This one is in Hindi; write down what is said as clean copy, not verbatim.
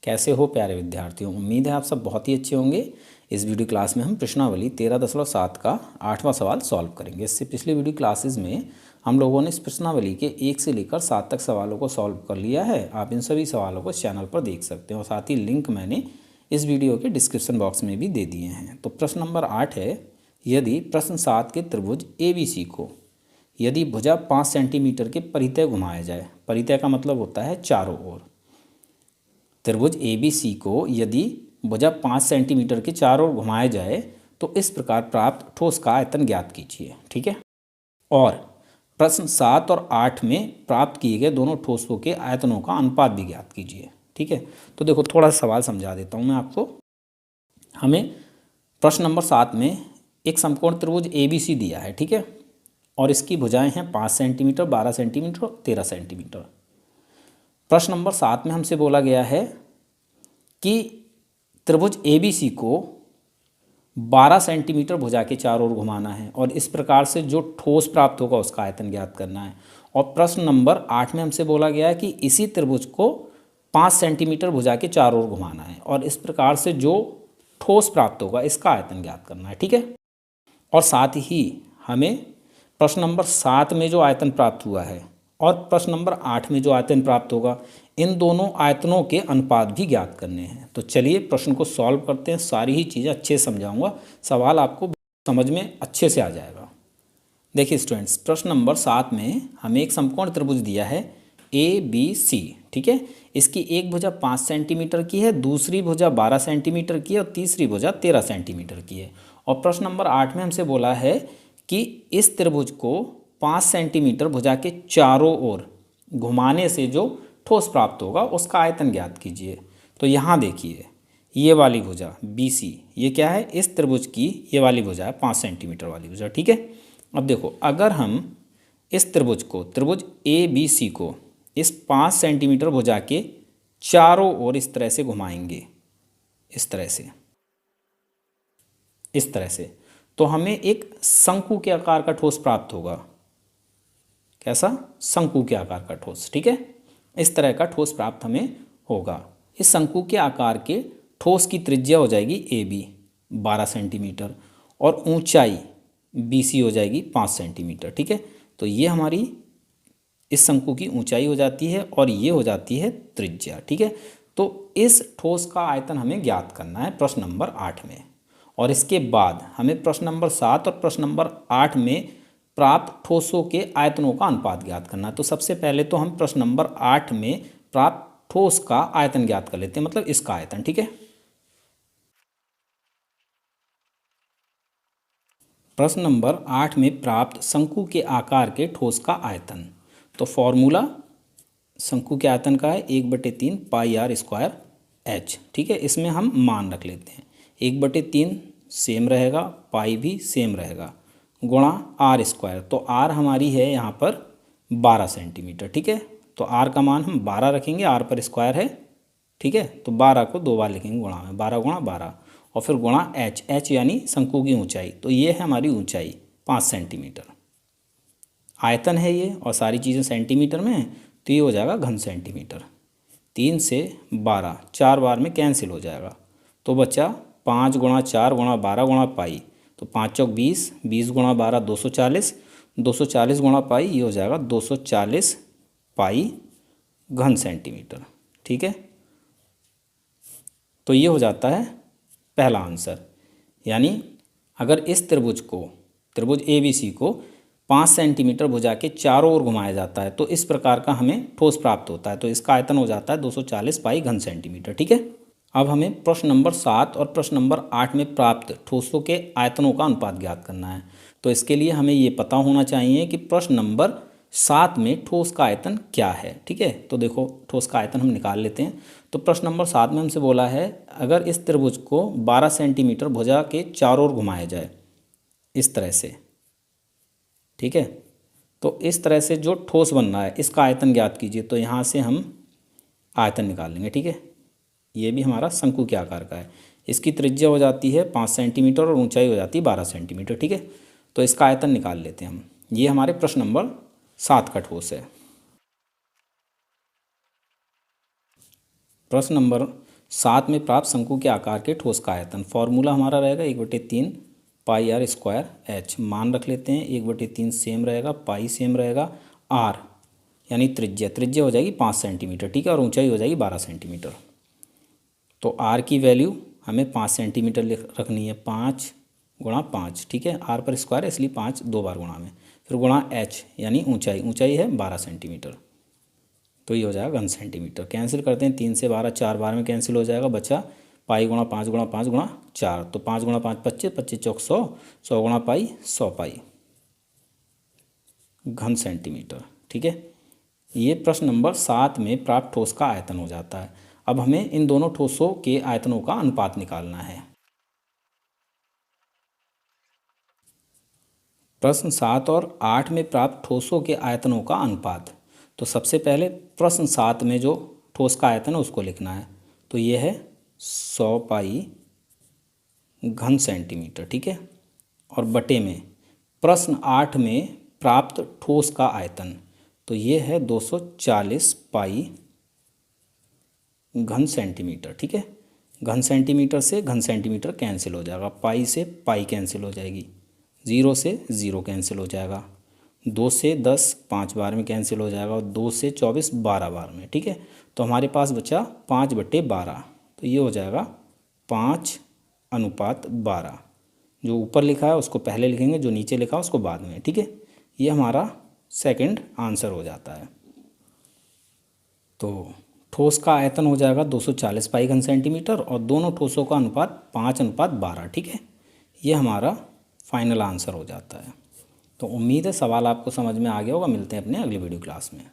कैसे हो प्यारे विद्यार्थियों। उम्मीद है आप सब बहुत ही अच्छे होंगे। इस वीडियो क्लास में हम प्रश्नावली 13.7 का 8वां सवाल सॉल्व करेंगे। इससे पिछले वीडियो क्लासेस में हम लोगों ने इस प्रश्नावली के 1 से लेकर 7 तक सवालों को सॉल्व कर लिया है। आप इन सभी सवालों को इस चैनल पर देख सकते हैं और साथ ही लिंक मैंने इस वीडियो के डिस्क्रिप्शन बॉक्स में भी दे दिए हैं। तो प्रश्न नंबर 8 है, यदि प्रश्न 7 के त्रिभुज ABC को यदि भुजा 5 सेंटीमीटर के परितः घुमाया जाए, परितः का मतलब होता है चारों ओर, त्रिभुज ABC को यदि भुजा 5 सेंटीमीटर के चारों ओर घुमाया जाए तो इस प्रकार प्राप्त ठोस का आयतन ज्ञात कीजिए। ठीक है, और प्रश्न 7 और 8 में प्राप्त किए गए दोनों ठोसों के आयतनों का अनुपात भी ज्ञात कीजिए। ठीक है, तो देखो थोड़ा सा सवाल समझा देता हूँ मैं आपको। हमें प्रश्न नंबर 7 में एक समकोण त्रिभुज ABC दिया है, ठीक है, और इसकी भुजाएं हैं 5 सेंटीमीटर, 12 सेंटीमीटर और 13 सेंटीमीटर। प्रश्न नंबर 7 में हमसे बोला गया है कि त्रिभुज ABC को 12 सेंटीमीटर भुजा के चारों ओर घुमाना है और इस प्रकार से जो ठोस प्राप्त होगा उसका आयतन ज्ञात करना है। और प्रश्न नंबर 8 में हमसे बोला गया है कि इसी त्रिभुज को 5 सेंटीमीटर भुजा के चारों ओर घुमाना है और इस प्रकार से जो ठोस प्राप्त होगा इसका आयतन ज्ञात करना है। ठीक है, और साथ ही हमें प्रश्न नंबर 7 में जो आयतन प्राप्त हुआ है और प्रश्न नंबर 8 में जो आयतन प्राप्त होगा, इन दोनों आयतनों के अनुपात भी ज्ञात करने हैं। तो चलिए प्रश्न को सॉल्व करते हैं। सारी ही चीज़ें अच्छे से समझाऊंगा, सवाल आपको समझ में अच्छे से आ जाएगा। देखिए स्टूडेंट्स, प्रश्न नंबर 7 में हमें एक समकोण त्रिभुज दिया है ABC। ठीक है, इसकी एक भुजा 5 सेंटीमीटर की है, दूसरी भुजा 12 सेंटीमीटर की है और तीसरी भुजा 13 सेंटीमीटर की है। और प्रश्न नंबर 8 में हमसे बोला है कि इस त्रिभुज को 5 सेंटीमीटर भुजा के चारों ओर घुमाने से जो ठोस प्राप्त होगा उसका आयतन ज्ञात कीजिए। तो यहाँ देखिए, ये वाली भुजा BC, ये क्या है, इस त्रिभुज की ये वाली भुजा है 5 सेंटीमीटर वाली भुजा। ठीक है, अब देखो अगर हम इस त्रिभुज को, त्रिभुज ABC को इस 5 सेंटीमीटर भुजा के चारों ओर इस तरह से घुमाएंगे, इस तरह से, इस तरह से, तो हमें एक शंकु के आकार का ठोस प्राप्त होगा। कैसा? शंकु के आकार का ठोस। ठीक है, इस तरह का ठोस प्राप्त हमें होगा। इस शंकु के आकार के ठोस की त्रिज्या हो जाएगी AB 12 सेंटीमीटर और ऊंचाई BC हो जाएगी 5 सेंटीमीटर। ठीक है, तो ये हमारी इस शंकु की ऊंचाई हो जाती है और ये हो जाती है त्रिज्या। ठीक है, तो इस ठोस का आयतन हमें ज्ञात करना है प्रश्न नंबर 8 में। और इसके बाद हमें प्रश्न नंबर 7 और प्रश्न नंबर 8 में प्राप्त ठोसों के आयतनों का अनुपात ज्ञात करना है। तो सबसे पहले तो हम प्रश्न नंबर 8 में प्राप्त ठोस का आयतन ज्ञात कर लेते हैं, मतलब इसका आयतन। ठीक है, प्रश्न नंबर 8 में प्राप्त शंकु के आकार के ठोस का आयतन। तो फॉर्मूला शंकु के आयतन का है 1/3 पाई r स्क्वायर h। ठीक है, इसमें हम मान रख लेते हैं। 1/3 सेम रहेगा, पाई भी सेम रहेगा, गुणा r स्क्वायर। तो r हमारी है यहाँ पर 12 सेंटीमीटर। ठीक है, तो r का मान हम 12 रखेंगे, r पर स्क्वायर है। ठीक है, तो 12 को 2 बार लिखेंगे गुणा में, 12 गुणा 12 और फिर गुणा h यानी शंकु की ऊंचाई। तो ये है हमारी ऊंचाई 5 सेंटीमीटर, आयतन है ये और सारी चीज़ें सेंटीमीटर में हैं, तो ये हो जाएगा घन सेंटीमीटर। 3 से 12 4 बार में कैंसिल हो जाएगा, तो बचा 5 गुणा 4 गुणा 12 गुणा पाई। तो 5 चौक 20, 20 गुणा 12 240, 240 गुणा पाई, ये हो जाएगा 240 पाई घन सेंटीमीटर। ठीक है, तो ये हो जाता है पहला आंसर। यानी अगर इस त्रिभुज को, त्रिभुज ABC को 5 सेंटीमीटर भुजा के चारों ओर घुमाया जाता है तो इस प्रकार का हमें ठोस प्राप्त होता है। तो इसका आयतन हो जाता है 240 पाई घन सेंटीमीटर। ठीक है, अब हमें प्रश्न नंबर 7 और प्रश्न नंबर 8 में प्राप्त ठोसों के आयतनों का अनुपात ज्ञात करना है। तो इसके लिए हमें ये पता होना चाहिए कि प्रश्न नंबर 7 में ठोस का आयतन क्या है। ठीक है, तो देखो ठोस का आयतन हम निकाल लेते हैं। तो प्रश्न नंबर 7 में हमसे बोला है अगर इस त्रिभुज को 12 सेंटीमीटर भुजा के चारों ओर घुमाया जाए इस तरह से, ठीक है, तो इस तरह से जो ठोस बन रहा है इसका आयतन ज्ञात कीजिए। तो यहाँ से हम आयतन निकाल लेंगे। ठीक है, ये भी हमारा शंकु के आकार का है, इसकी त्रिज्या हो जाती है 5 सेंटीमीटर और ऊंचाई हो जाती है 12 सेंटीमीटर। ठीक है, तो इसका आयतन निकाल लेते हैं हम। ये हमारे प्रश्न नंबर 7 का ठोस है। प्रश्न नंबर सात में प्राप्त शंकु के आकार के ठोस का आयतन। फॉर्मूला हमारा रहेगा 1/3 पाई आर स्क्वायर एच। मान रख लेते हैं 1/3 सेम रहेगा, पाई सेम रहेगा, आर यानी त्रिज्या हो जाएगी 5 सेंटीमीटर, ठीक है, और ऊंचाई हो जाएगी 12 सेंटीमीटर। तो आर की वैल्यू हमें 5 सेंटीमीटर रखनी है, 5 गुणा 5, ठीक है, आर पर स्क्वायर है इसलिए 5 2 बार गुणा में, फिर गुणा एच यानी ऊंचाई है 12 सेंटीमीटर, तो ये हो जाएगा घन सेंटीमीटर। कैंसिल करते हैं, 3 से 12 4 बार में कैंसिल हो जाएगा, बचा पाई गुणा 5 गुणा 5 गुणा 4, तो 5 गुणा 5 25, 25 चौक 100, 100 गुणा पाई 100 पाई घन सेंटीमीटर, ठीक है। ये प्रश्न नंबर 7 में प्राप्त ठोस का आयतन हो जाता है। अब हमें इन दोनों ठोसों के आयतनों का अनुपात निकालना है। प्रश्न 7 और 8 में प्राप्त ठोसों के आयतनों का अनुपात। तो सबसे पहले प्रश्न 7 में जो ठोस का आयतन है उसको लिखना है, तो ये है 100 पाई घन सेंटीमीटर, ठीक है, और बटे में प्रश्न 8 में प्राप्त ठोस का आयतन, तो ये है 240 पाई घन सेंटीमीटर, ठीक है। घन सेंटीमीटर से घन सेंटीमीटर कैंसिल हो जाएगा, पाई से पाई कैंसिल हो जाएगी, 0 से 0 कैंसिल हो जाएगा, 2 से 10 5 बार में कैंसिल हो जाएगा, और 2 से 24 12 बार में, ठीक है। तो हमारे पास बचा 5/12, तो ये हो जाएगा 5:12। जो ऊपर लिखा है उसको पहले लिखेंगे, जो नीचे लिखा है उसको बाद में, ठीक है। ये हमारा सेकंड आंसर हो जाता है। तो ठोस का आयतन हो जाएगा 240 पाई घन सेंटीमीटर, और दोनों ठोसों का अनुपात 5:12, ठीक है। ये हमारा फाइनल आंसर हो जाता है। तो उम्मीद है सवाल आपको समझ में आ गया होगा। मिलते हैं अपने अगले वीडियो क्लास में।